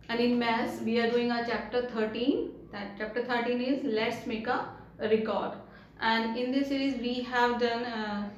And in maths we are doing our chapter 13. That chapter 13 is let's make a record. And in this series we have done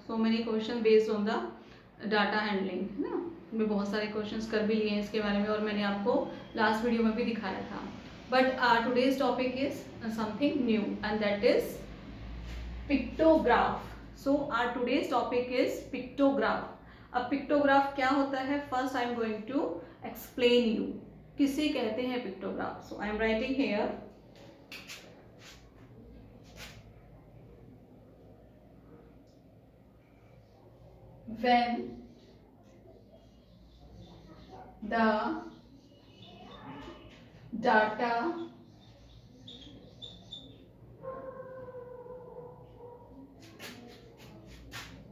so many questions based on the data handling है ना. मैं बहुत सारे questions कर भी लिए हैं इसके बारे में और मैंने आपको लास्ट वीडियो में भी दिखाया था. But today's topic is something new and that is pictograph. So our today's topic is pictograph. अब पिक्टोग्राफ क्या होता है, first I am going to explain you किसे कहते हैं pictograph. So I am writing here when the data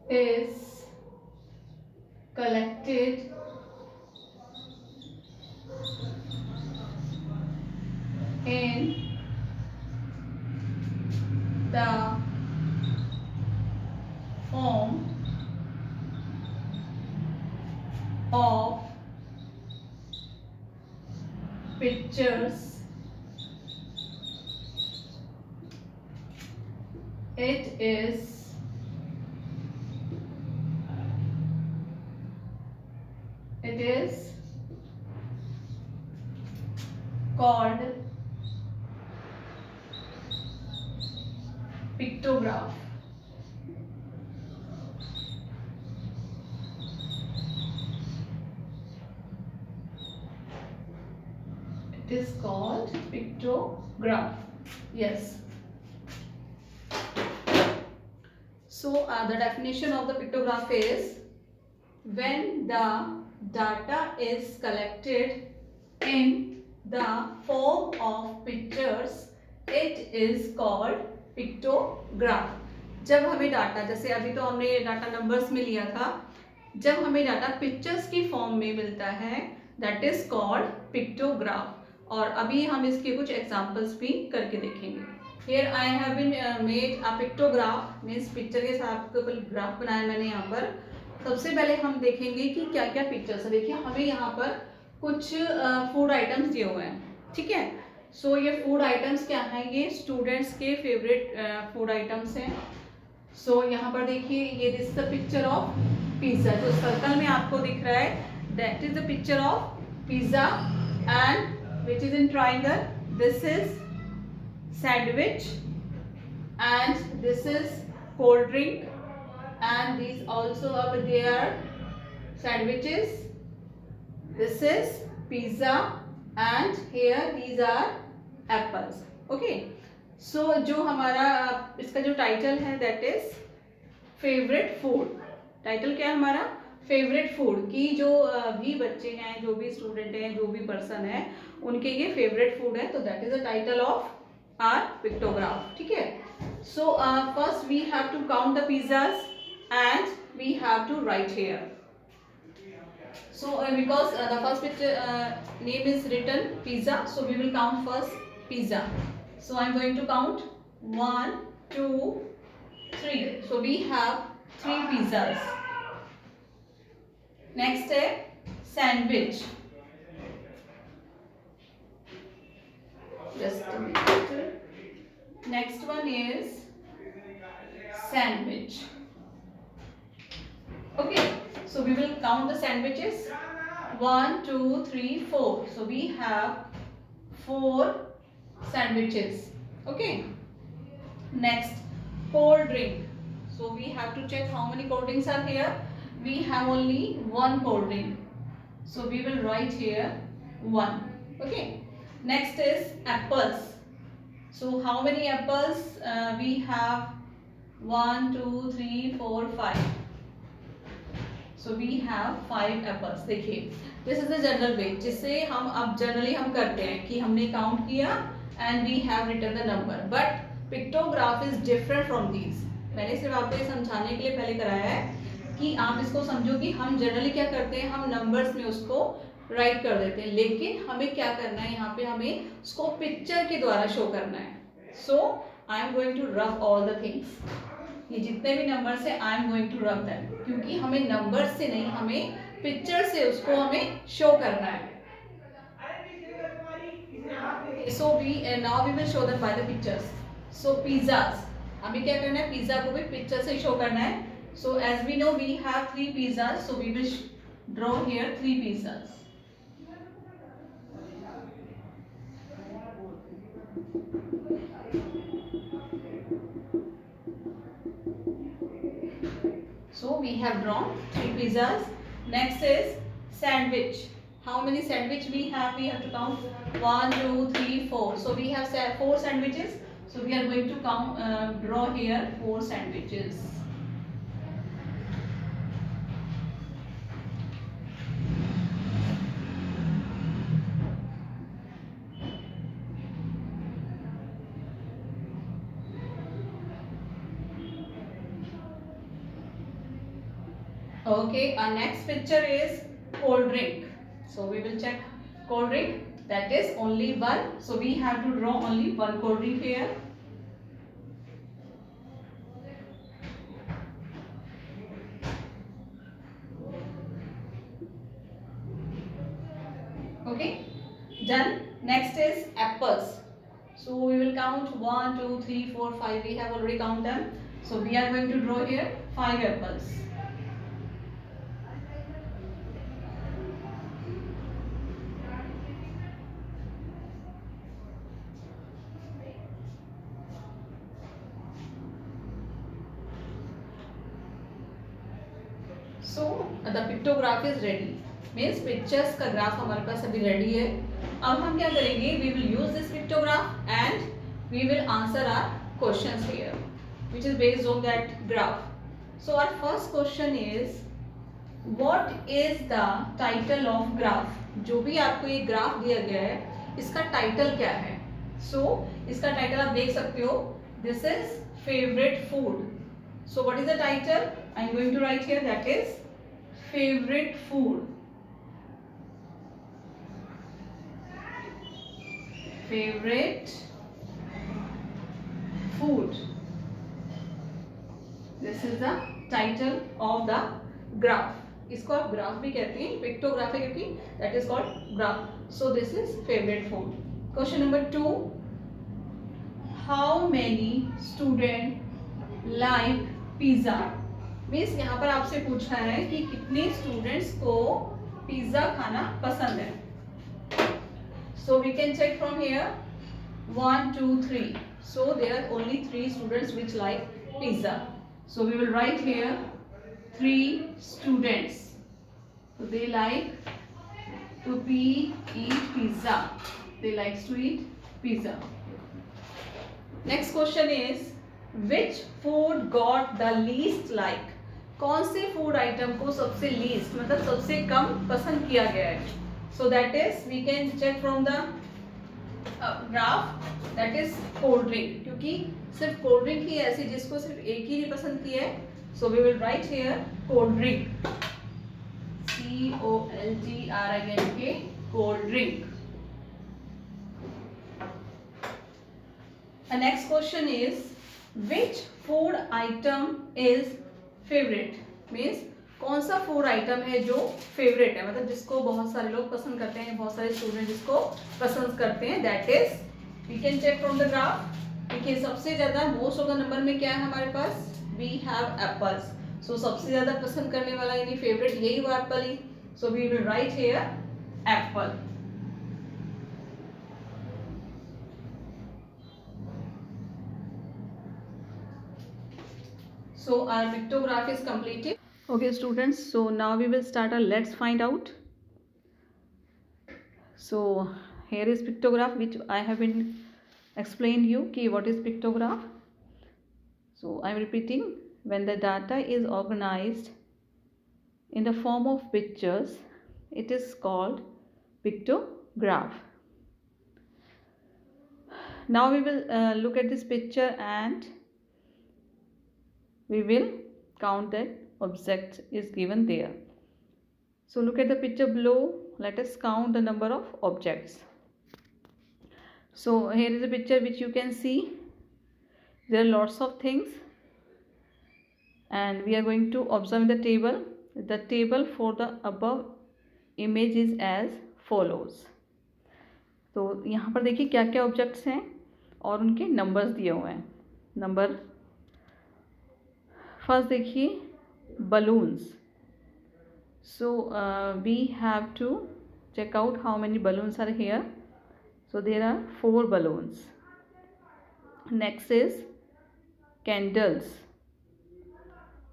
is collected in the form of pictures, it is called pictograph. It is called pictograph. Yes. So the definition of the pictograph is when the data is collected in the form of pictures, it is called pictograph. जब हमें data, जैसे अभी तो हमने data numbers में लिया था, जब हमें डाटा पिक्चर्स की फॉर्म में मिलता है दैट इज कॉल्ड पिक्टोग्राफ. और अभी हम इसके कुछ एग्जांपल्स भी करके देखेंगे. Here I have been made a pictograph, means picture के साथ कोई ग्राफ बनाया मैंने यहाँ पर. सबसे पहले हम देखेंगे कि क्या क्या पिक्चर्स है. देखिए हमें यहाँ पर कुछ फूड आइटम्स दिए हुए हैं, ठीक है. सो ये फूड आइटम्स क्या हैं, ये स्टूडेंट्स के फेवरेट फूड आइटम्स हैं. सो यहाँ पर देखिए ये this is the picture of pizza. जो सर्कल में आपको दिख रहा है that is the picture of pizza. And which is in triangle, this is sandwich and this is cold drink, and these also up there sandwiches. This is pizza and here these are apples. Okay, so जो हमारा इसका जो title है that is favorite food. Title क्या है हमारा, favourite food. की जो भी बच्चे हैं, जो भी स्टूडेंट हैं, जो भी पर्सन है, उनके ये फेवरेट फूड है. तो that is the title of our pictograph. ठीक है. So first we have to count the pizzas and we have to write here. So because the first picture name is written pizza, so we will count first pizza. So I am going to count 1, 2, 3. So we have 3 pizzas. Next है sandwich. Just a minute. Next one is sandwich. Okay. So we will count the sandwiches. 1, 2, 3, 4. So we have 4 sandwiches. Okay. Next, cold drink. So we have to check how many cold drinks are here. We have only 1 cold drink. So we will write here 1. Okay. Next is apples. So how many apples we have? 1, 2, 3, 4, 5. So we have 5 apples. देखिए this is the general way जिससे हम अब generally हम करते हैं कि हमने count किया and we have written the number. But pictograph is different from these. मैंने सिर्फ आपको ये समझाने के लिए पहले कराया है कि आप इसको समझो कि हम जनरली क्या करते हैं, हम नंबर्स में उसको राइट कर देते हैं, लेकिन हमें क्या करना है, यहाँ पे हमें उसको पिक्चर के द्वारा शो करना है. So I am going to rub all the things. ये जितने भी नंबर्स है I am going to rub them, क्योंकि हमें नंबर्स से नहीं, हमें पिक्चर से उसको हमें शो करना है. So now we will show them by the pictures. So pizzas, अभी क्या करना है, पिज्जा को भी पिक्चर से शो करना है. So as we know we have 3 pizzas, so we will draw here 3 pizzas. So we have drawn 3 pizzas. Next is sandwich. How many sandwich we have? We have to count 1, 2, 3, 4. So we have 4 sandwiches. So we are going to count, draw here 4 sandwiches. Okay, our next picture is cold drink. So we will check cold drink. That is only one. So we have to draw only one cold drink here. Okay, done. Next is apples. So we will count 1, 2, 3, 4, 5. We have already counted them. So we are going to draw here 5 apples. So the pictograph is ready. Means pictures का graph हमारे पास अभी ready है. अब हम क्या करेंगे? We will use this pictograph and we will answer our questions here, which is based on that graph. So our first question is, what is the title of graph? जो भी आपको ये ग्राफ दिया गया है, इसका टाइटल क्या है? So इसका टाइटल आप देख सकते हो. This is favorite food. So what is the title? I am going to write here, that is favorite food. Favorite food. This is the title of the graph. इसको आप graph भी कहते हैं, पिक्टोग्राफ है क्योंकि that is called graph. So this is favorite food. Question number 2. How many students like pizza? Means यहाँ पर आपसे पूछा है कि कितने स्टूडेंट्स को पिज्जा खाना पसंद है. So we can check from here 1, 2, 3. So there are only 3 students which like pizza. So we will write here 3 students. So they like to eat pizza. They like to eat pizza. Next question is, which food got the least like? कौन से food item को सबसे least मतलब सबसे कम पसंद किया गया है? So that is we can check from the graph, that is cold drink, क्योंकि सिर्फ कोल्ड ड्रिंक ही ऐसी जिसको सिर्फ एक ही नहीं पसंद किया है. So we will write here cold drink, COLDRINK, cold drink. The next question is, which food item is favorite? Means कौन सा फूड आइटम है जो फेवरेट है, मतलब जिसको बहुत सारे लोग पसंद करते हैं, बहुत सारे स्टूडेंट जिसको पसंद करते हैं. That is we can check from the graph. देखिए सबसे ज्यादा मोस्ट ऑफ द नंबर में क्या है हमारे पास? We have apples. सो सबसे ज्यादा पसंद करने वाला यानी फेवरेट यही हुआ एप्पल ही. So we will write here apple. So our pictograph is completed. Okay students, so now we will start our let's find out. So here is pictograph which I have been explained you ki what is pictograph. So I am repeating, when the data is organized in the form of pictures, it is called pictograph. Now we will look at this picture and we will count that object is given there. So look at the picture below. Let us count the number of objects. So here is a picture which you can see. There are lots of things and we are going to observe the table. The table for the above image is as follows. तो यहाँ पर देखिए क्या क्या objects हैं और उनके numbers दिए हुए हैं. नंबर फर्स्ट देखिए balloons. So we have to check out how many balloons are here. So there are 4 balloons. Next is candles.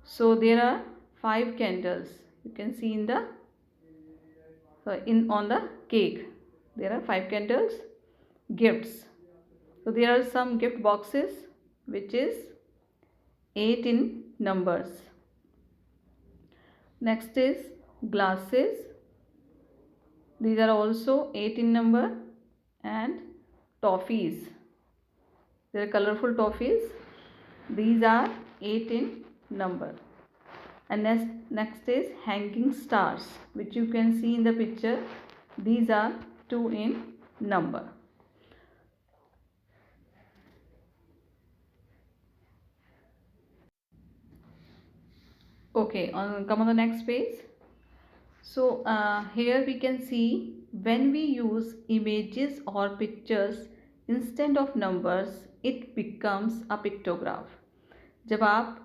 So there are 5 candles. You can see in the on the cake. There are 5 candles. Gifts. So there are some gift boxes which is 8 in numbers. Next is glasses. These are also 8 in number. And toffees. They are colorful toffees. These are 8 in number. And next is hanging stars, which you can see in the picture. These are 2 in number. Okay, come on the next page. So here we can see when we use images or pictures instead of numbers, it becomes a pictograph. जब आप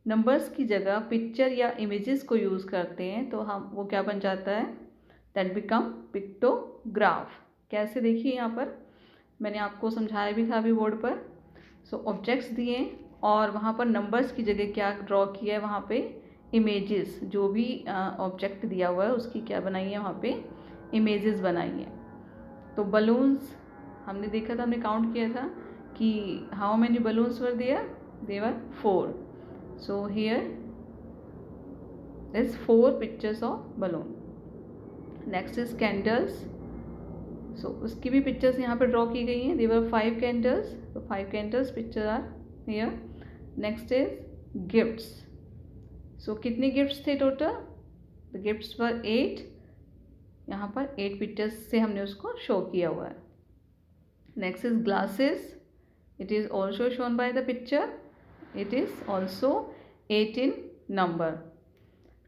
numbers की जगह picture या images को use करते हैं तो हम वो क्या बन जाता है, दैट बिकम पिक्टोग्राफ. कैसे देखिए यहाँ पर मैंने आपको समझाया भी था अभी बोर्ड पर. सो ऑब्जेक्ट्स दिए और वहाँ पर नंबर्स की जगह क्या ड्रॉ किया है, वहाँ पे इमेजेस, जो भी ऑब्जेक्ट दिया हुआ है उसकी क्या बनाई है, वहाँ पे इमेजेस बनाई है. तो बलून्स हमने देखा था, हमने काउंट किया था कि how many balloons were there, there 4. So here is 4 pictures of balloon. Next is candles. So उसकी भी pictures यहाँ पर draw की गई हैं. There were 5 candles. So 5 candles pictures are here. Next is gifts. So कितने gifts थे total? The gifts were 8. यहाँ पर 8 pictures से हमने उसको show किया हुआ है. Next is glasses. It is also shown by the picture. It is also 8 in number.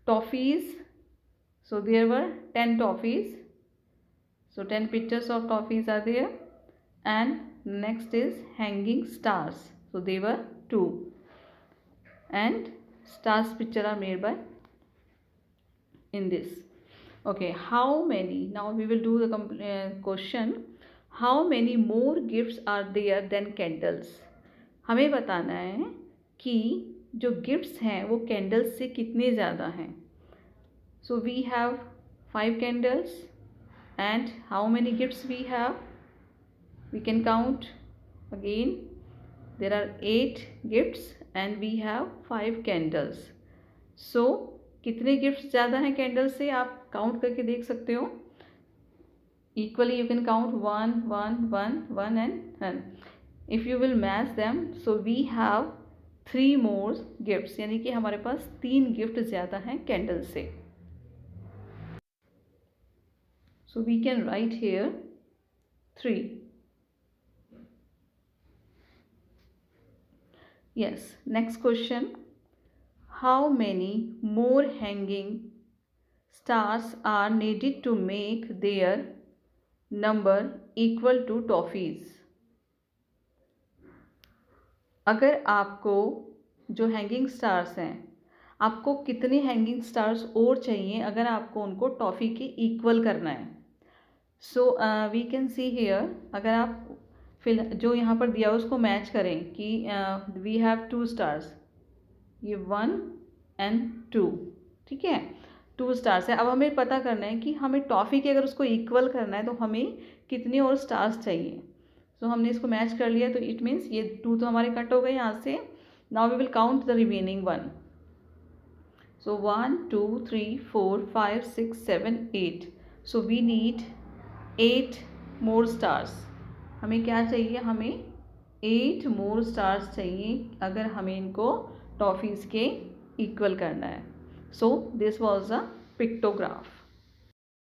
Toffees. So there were 10 toffees. So 10 pictures of toffees are there. And next is hanging stars. So they were 2. And stars picture are made by in this. Okay, how many? Now we will do the question. How many more gifts are there than candles? हमें बताना है कि जो gifts हैं वो candles से कितने ज़्यादा हैं. So we have 5 candles and how many gifts we have, we can count again. There are 8 gifts and we have 5 candles. So कितने गिफ्ट्स ज़्यादा हैं कैंडल्स से आप काउंट करके देख सकते हो. Equally you can count 1 1 1 1 and 1. If you will match them, so we have 3 more gifts, यानी कि हमारे पास 3 गिफ्ट ज़्यादा हैं कैंडल से. So we can write here 3. Yes, next question. How many more hanging stars are needed to make their number equal to toffees? अगर आपको जो hanging stars हैं, आपको कितने हैंगिंग स्टार्स और चाहिए अगर आपको उनको टॉफ़ी के इक्वल करना है. So we can see here, अगर आप फिलहाल जो यहाँ पर दिया उसको मैच करें कि वी हैव 2 स्टार्स, ये 1 एंड 2, ठीक है, 2 स्टार्स है. अब हमें पता करना है कि हमें टॉफ़ी के अगर उसको इक्वल करना है तो हमें कितने और स्टार्स चाहिए. तो हमने इसको मैच कर लिया, तो इट मीन्स ये 2 तो हमारे कट हो गए यहाँ से. Now we will count the remaining 1. So 1 2 3 4 5 6 7 8. So we need 8 more stars. हमें क्या चाहिए, हमें 8 मोर स्टार्स चाहिए अगर हमें इनको टॉफ़ीज़ के इक्वल करना है. So this was a pictograph.